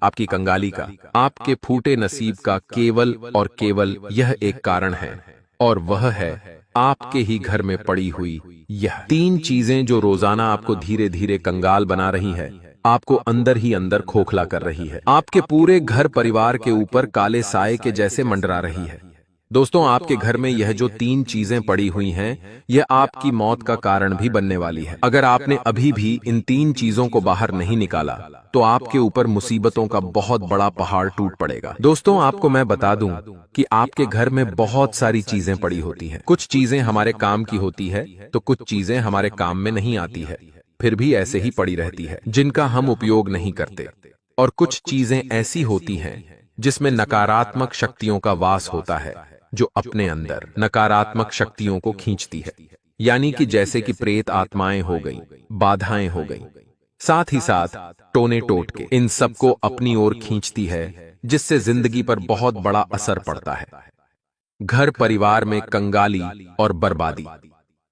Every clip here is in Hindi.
आपकी कंगाली का, आपके फूटे नसीब का केवल और केवल यह एक कारण है, और वह है आपके ही घर में पड़ी हुई यह तीन चीजें जो रोजाना आपको धीरे धीरे कंगाल बना रही है, आपको अंदर ही अंदर खोखला कर रही है, आपके पूरे घर परिवार के ऊपर काले साए के जैसे मंडरा रही है। दोस्तों, आपके घर में यह जो तीन चीजें पड़ी हुई हैं, यह आपकी मौत का कारण भी बनने वाली है। अगर आपने अभी भी इन तीन चीजों को बाहर नहीं निकाला, तो आपके ऊपर मुसीबतों का बहुत बड़ा पहाड़ टूट पड़ेगा। दोस्तों, आपको मैं बता दूं कि आपके घर में बहुत सारी चीजें पड़ी होती हैं। कुछ चीजें हमारे काम की होती है, तो कुछ चीजें हमारे काम में नहीं आती है, फिर भी ऐसे ही पड़ी रहती है, जिनका हम उपयोग नहीं करते। और कुछ चीजें ऐसी होती हैं जिसमें नकारात्मक शक्तियों का वास होता है, जो अपने अंदर नकारात्मक शक्तियों को खींचती है। यानी कि जैसे कि प्रेत आत्माएं हो गई, बाधाएं हो गई, साथ ही साथ टोने टोट के इन सबको अपनी ओर खींचती है, जिससे जिंदगी पर बहुत बड़ा असर पड़ता है। घर परिवार में कंगाली और बर्बादी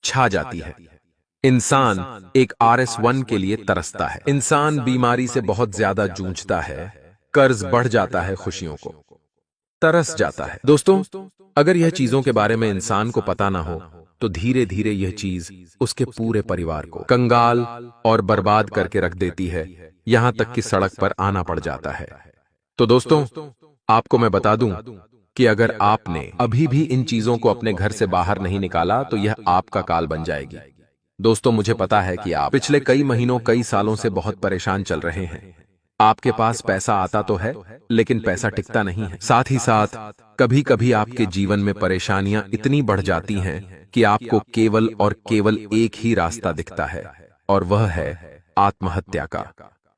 छा जाती है। इंसान एक RS1 के लिए तरसता है। इंसान बीमारी से बहुत ज्यादा जूझता है, कर्ज बढ़ जाता है, खुशियों को तरस जाता है। दोस्तों, अगर यह चीजों के बारे में इंसान को पता ना हो, तो धीरे धीरे यह चीज उसके पूरे परिवार को कंगाल और बर्बाद करके रख देती है, यहां तक कि सड़क पर आना पड़ जाता है। तो दोस्तों, आपको मैं बता दूं कि अगर आपने अभी भी इन चीजों को अपने घर से बाहर नहीं निकाला, तो यह आपका काल बन जाएगी। दोस्तों, मुझे पता है कि आप पिछले कई महीनों, कई सालों से बहुत परेशान चल रहे हैं। आपके पास पैसा आता तो है, लेकिन पैसा टिकता नहीं है। साथ ही साथ कभी कभी आपके जीवन में परेशानियां इतनी बढ़ जाती हैं कि आपको केवल और केवल एक ही रास्ता दिखता है, और वह है आत्महत्या का,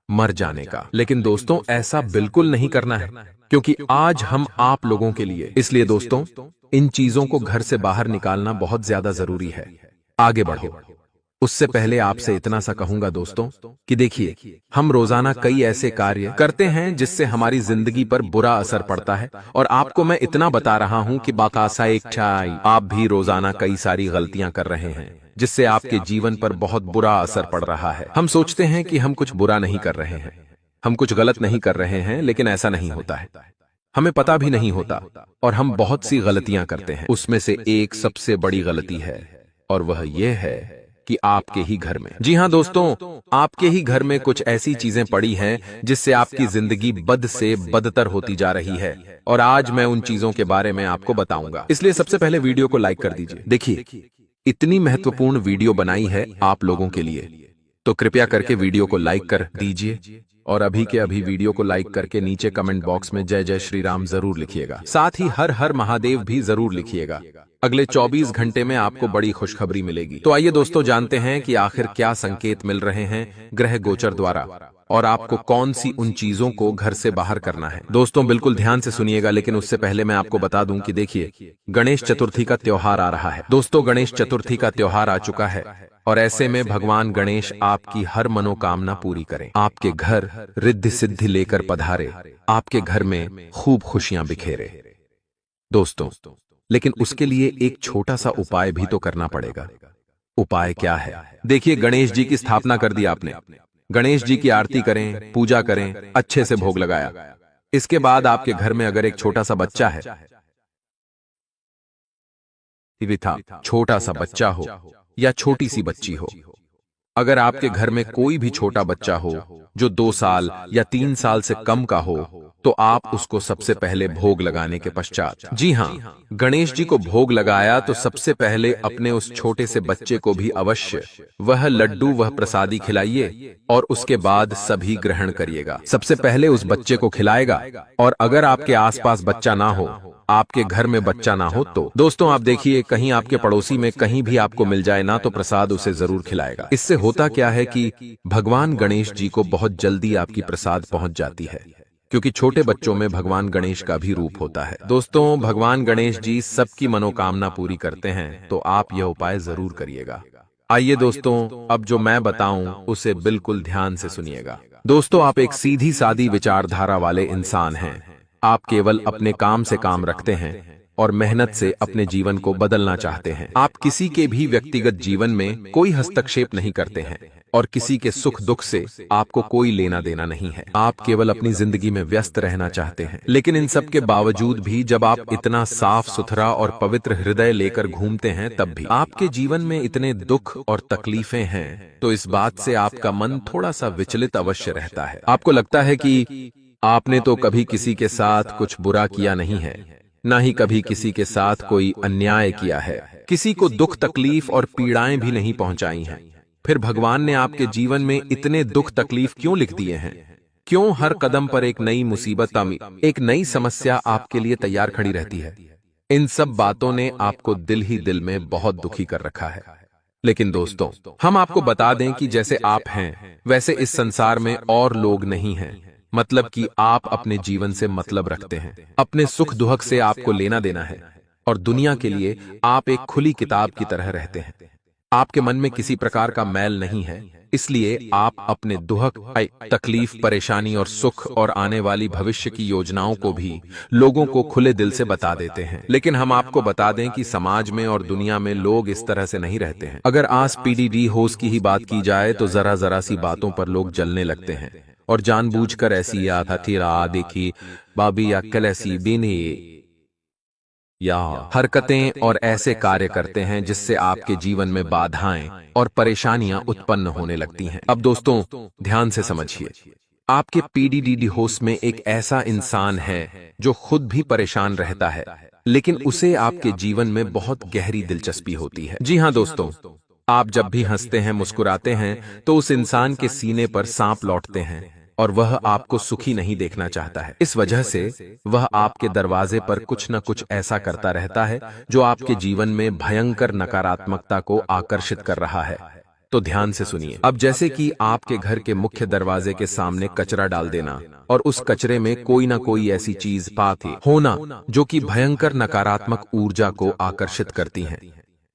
मर जाने का। लेकिन दोस्तों, ऐसा बिल्कुल नहीं करना है, क्योंकि आज हम आप लोगों के लिए, इसलिए दोस्तों, इन चीजों को घर से बाहर निकालना बहुत ज्यादा जरूरी है। आगे बढ़ो। उससे पहले आपसे इतना सा कहूंगा दोस्तों कि देखिए, हम रोजाना कई ऐसे कार्य करते हैं जिससे हमारी जिंदगी पर बुरा असर पड़ता है, और आपको मैं इतना बता रहा हूं कि बाकासा एक चाय, आप भी रोजाना कई सारी गलतियां कर रहे हैं, जिससे आपके जीवन पर बहुत बुरा असर पड़ रहा है। हम सोचते हैं कि हम कुछ बुरा नहीं कर रहे हैं, हम कुछ गलत नहीं कर रहे हैं, लेकिन ऐसा नहीं होता है। हमें पता भी नहीं होता, और हम बहुत सी गलतियां करते हैं। उसमें से एक सबसे बड़ी गलती है, और वह यह है कि आपके ही घर में, जी हां दोस्तों, आपके ही घर में कुछ ऐसी चीजें पड़ी हैं जिससे आपकी जिंदगी बद से बदतर होती जा रही है, और आज मैं उन चीजों के बारे में आपको बताऊंगा। इसलिए सबसे पहले वीडियो को लाइक कर दीजिए। देखिए, इतनी महत्वपूर्ण वीडियो बनाई है आप लोगों के लिए, तो कृपया करके वीडियो को लाइक कर दीजिए, और अभी के अभी वीडियो को लाइक करके नीचे कमेंट बॉक्स में जय जय श्री राम जरूर लिखिएगा। साथ ही हर हर महादेव भी जरूर लिखिएगा। अगले 24 घंटे में आपको बड़ी खुशखबरी मिलेगी। तो आइए दोस्तों, जानते हैं कि आखिर क्या संकेत मिल रहे हैं ग्रह गोचर द्वारा, और आपको कौन सी उन चीजों को घर से बाहर करना है। दोस्तों, बिल्कुल ध्यान से सुनिएगा, लेकिन उससे पहले मैं आपको बता दूं कि देखिए, गणेश चतुर्थी का त्योहार आ रहा है। दोस्तों, गणेश चतुर्थी का त्योहार आ चुका है, और ऐसे में भगवान गणेश आपकी हर मनोकामना पूरी करें, आपके घर रिद्धि सिद्धि लेकर पधारे, आपके घर में खूब खुशियां बिखेरे। दोस्तों, लेकिन उसके लिए एक छोटा सा उपाय भी तो करना पड़ेगा। उपाय क्या है? देखिए, गणेश जी की स्थापना कर दी आपने, गणेश जी की आरती करें, पूजा करें, अच्छे से भोग लगाया। इसके बाद आपके घर में अगर एक छोटा सा बच्चा है, छोटा सा बच्चा हो या छोटी सी बच्ची हो, अगर आपके घर में कोई भी छोटा बच्चा हो जो 2 साल या 3 साल से कम का हो, तो आप उसको सबसे पहले भोग लगाने के पश्चात, जी हां, गणेश जी को भोग लगाया तो सबसे पहले अपने उस छोटे से बच्चे को भी अवश्य वह लड्डू, वह प्रसादी खिलाइए, और उसके बाद सभी ग्रहण करिएगा। सबसे पहले उस बच्चे को खिलाएगा, और अगर आपके आसपास बच्चा ना हो, आपके घर में बच्चा ना हो, तो दोस्तों आप देखिए, कहीं आपके पड़ोसी में कहीं भी आपको मिल जाए ना, तो प्रसाद उसे जरूर खिलाएगा। इससे होता क्या है कि भगवान गणेश जी को बहुत जल्दी आपकी प्रसाद पहुंच जाती है, क्योंकि छोटे बच्चों में भगवान गणेश का भी रूप होता है। दोस्तों, भगवान गणेश जी सबकी मनोकामना पूरी करते हैं, तो आप यह उपाय जरूर करिएगा। आइए दोस्तों, अब जो मैं बताऊं उसे बिल्कुल ध्यान से सुनिएगा। दोस्तों, आप एक सीधी सादी विचारधारा वाले इंसान हैं, आप केवल अपने काम से काम रखते हैं, और मेहनत से अपने जीवन को बदलना चाहते हैं। आप किसी के भी व्यक्तिगत जीवन में कोई हस्तक्षेप नहीं करते हैं और किसी के सुख दुख से आपको कोई लेना देना नहीं है। आप केवल अपनी जिंदगी में व्यस्त रहना चाहते हैं। लेकिन इन सब के बावजूद भी जब आप इतना साफ सुथरा और पवित्र हृदय लेकर घूमते हैं, तब भी आपके जीवन में इतने दुख और तकलीफें हैं, तो इस बात से आपका मन थोड़ा सा विचलित अवश्य रहता है। आपको लगता है कि आपने तो कभी किसी के साथ कुछ बुरा किया नहीं है, ना ही कभी किसी के साथ कोई अन्याय किया है, किसी को दुख तकलीफ और पीड़ाएं भी नहीं पहुंचाई हैं। फिर भगवान ने आपके जीवन में इतने दुख तकलीफ क्यों लिख दिए हैं? क्यों हर कदम पर एक नई मुसीबत, एक नई समस्या आपके लिए तैयार खड़ी रहती है? इन सब बातों ने आपको दिल ही दिल में बहुत दुखी कर रखा है। लेकिन दोस्तों, हम आपको बता दें कि जैसे आप हैं, वैसे इस संसार में और लोग नहीं हैं। मतलब कि आप अपने जीवन से मतलब रखते हैं, अपने सुख दुख से आपको लेना देना है, और दुनिया के लिए आप एक खुली किताब की तरह रहते हैं। आपके मन में किसी प्रकार का मैल नहीं है, इसलिए आप अपने दुख, तकलीफ, परेशानी और सुख और आने वाली भविष्य की योजनाओं को भी लोगों को खुले दिल से बता देते हैं। लेकिन हम आपको बता दें कि समाज में और दुनिया में लोग इस तरह से नहीं रहते हैं। अगर आज पीडीडी होस्ट की ही बात की जाए तो जरा जरा सी बातों पर लोग जलने लगते हैं और जानबूझकर ऐसी या थीरा देखी बाबी या कलैसी बेने या हरकतें और ऐसे कार्य करते हैं जिससे आपके जीवन में बाधाएं और परेशानियां उत्पन्न होने लगती हैं। अब दोस्तों, ध्यान से समझिए, आपके पीडीडी होस्ट में एक ऐसा इंसान है जो खुद भी परेशान रहता है, लेकिन उसे आपके जीवन में बहुत गहरी दिलचस्पी होती है। जी हाँ दोस्तों, आप जब भी हंसते हैं, मुस्कुराते हैं, तो उस इंसान के सीने पर सांप लौटते हैं और वह आपको सुखी नहीं देखना चाहता है। इस वजह से वह आपके दरवाजे पर कुछ न कुछ ऐसा करता रहता है जो आपके जीवन में भयंकर नकारात्मकता को आकर्षित कर रहा है। तो ध्यान से सुनिए। अब जैसे कि आपके घर के मुख्य दरवाजे के सामने कचरा डाल देना और उस कचरे में कोई ना कोई ऐसी चीज पाती होना जो कि भयंकर नकारात्मक ऊर्जा को आकर्षित करती है,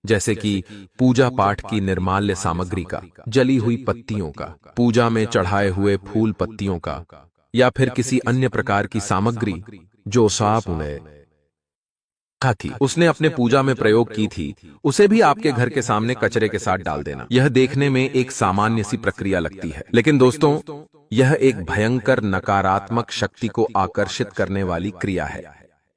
जैसे कि पूजा पाठ की निर्माल्य सामग्री का, जली हुई पत्तियों का, पूजा में चढ़ाए हुए फूल पत्तियों का, या फिर किसी अन्य प्रकार की सामग्री जो सांप ने उसने अपने पूजा में प्रयोग की थी, उसे भी आपके घर के सामने कचरे के साथ डाल देना। यह देखने में एक सामान्य सी प्रक्रिया लगती है, लेकिन दोस्तों, यह एक भयंकर नकारात्मक शक्ति को आकर्षित करने वाली क्रिया है।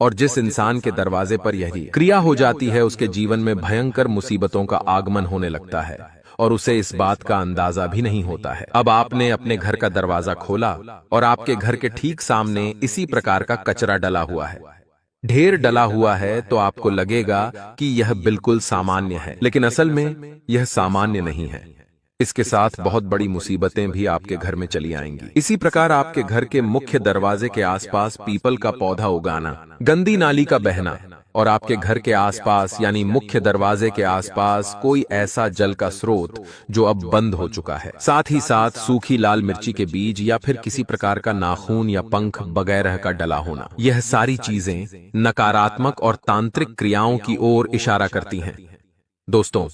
और जिस इंसान के दरवाजे पर यही क्रिया हो जाती है, उसके जीवन में भयंकर मुसीबतों का आगमन होने लगता है और उसे इस बात का अंदाजा भी नहीं होता है। अब आपने अपने घर का दरवाजा खोला और आपके घर के ठीक सामने इसी प्रकार का कचरा डला हुआ है, ढेर डला हुआ है, तो आपको लगेगा कि यह बिल्कुल सामान्य है, लेकिन असल में यह सामान्य नहीं है। इसके साथ बहुत बड़ी मुसीबतें भी आपके घर में चली आएंगी। इसी प्रकार आपके घर के मुख्य दरवाजे के आसपास पीपल का पौधा उगाना, गंदी नाली का बहना और आपके घर के आसपास यानी मुख्य दरवाजे के आसपास कोई ऐसा जल का स्रोत जो अब बंद हो चुका है, साथ ही साथ सूखी लाल मिर्ची के बीज या फिर किसी प्रकार का नाखून या पंख वगैरह का डला होना, यह सारी चीजें नकारात्मक और तांत्रिक क्रियाओं की ओर इशारा करती हैं। दोस्तों,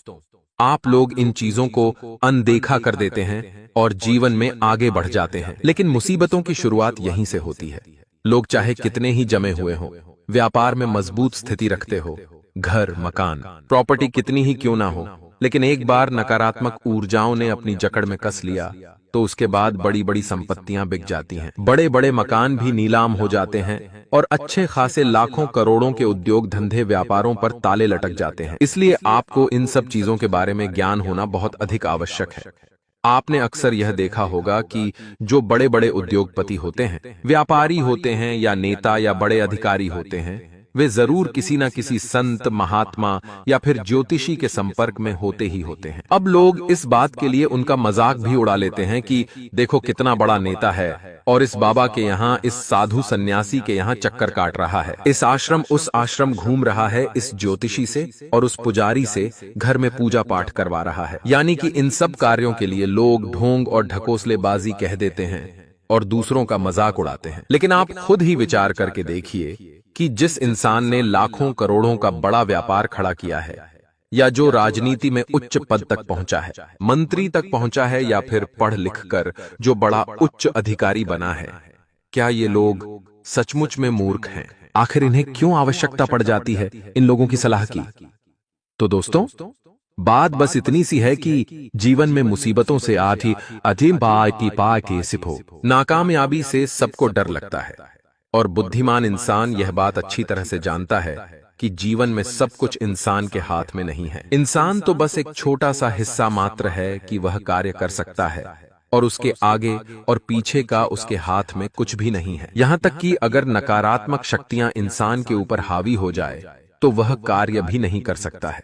आप लोग इन चीजों को अनदेखा कर देते हैं और जीवन में आगे बढ़ जाते हैं, लेकिन मुसीबतों की शुरुआत यहीं से होती है। लोग चाहे कितने ही जमे हुए हों, व्यापार में मजबूत स्थिति रखते हो, घर, मकान, प्रॉपर्टी कितनी ही क्यों ना हो, लेकिन एक बार नकारात्मक ऊर्जाओं ने अपनी जकड़ में कस लिया तो उसके बाद बड़ी बड़ी संपत्तियां बिक जाती हैं, बड़े बड़े मकान भी नीलाम हो जाते हैं और अच्छे खासे लाखों करोड़ों के उद्योग धंधे व्यापारों पर ताले लटक जाते हैं। इसलिए आपको इन सब चीजों के बारे में ज्ञान होना बहुत अधिक आवश्यक है। आपने अक्सर यह देखा होगा कि जो बड़े बड़े उद्योगपति होते हैं, व्यापारी होते हैं या नेता या बड़े अधिकारी होते हैं, वे जरूर किसी न किसी संत, महात्मा या फिर ज्योतिषी के संपर्क में होते ही होते हैं। अब लोग इस बात के लिए उनका मजाक भी उड़ा लेते हैं कि देखो कितना बड़ा नेता है और इस बाबा के यहाँ, इस साधु सन्यासी के यहाँ चक्कर काट रहा है, इस आश्रम उस आश्रम घूम रहा है, इस ज्योतिषी से और उस पुजारी से घर में पूजा पाठ करवा रहा है। यानी कि इन सब कार्यों के लिए लोग ढोंग और ढकोसलेबाजी कह देते हैं और दूसरों का मजाक उड़ाते हैं। लेकिन आप खुद ही विचार करके देखिए कि जिस इंसान ने लाखों करोड़ों का बड़ा व्यापार खड़ा किया है, या जो राजनीति में उच्च पद तक पहुंचा है, मंत्री तक पहुंचा है, या फिर पढ़ लिख कर जो बड़ा उच्च अधिकारी बना है, क्या ये लोग सचमुच में मूर्ख हैं? आखिर इन्हें क्यों आवश्यकता पड़ जाती है इन लोगों की सलाह की? तो दोस्तों, बात बस इतनी सी है कि जीवन में मुसीबतों से आती अजीम की सिपो नाकामयाबी से सबको डर लगता है, और बुद्धिमान इंसान यह बात अच्छी तरह से जानता है कि जीवन में सब कुछ इंसान के हाथ में नहीं है। इंसान तो बस एक छोटा सा हिस्सा मात्र है कि वह कार्य कर सकता है, और उसके आगे और पीछे का उसके हाथ में कुछ भी नहीं है। यहां तक कि अगर नकारात्मक शक्तियां इंसान के ऊपर हावी हो जाए तो वह कार्य भी नहीं कर सकता है।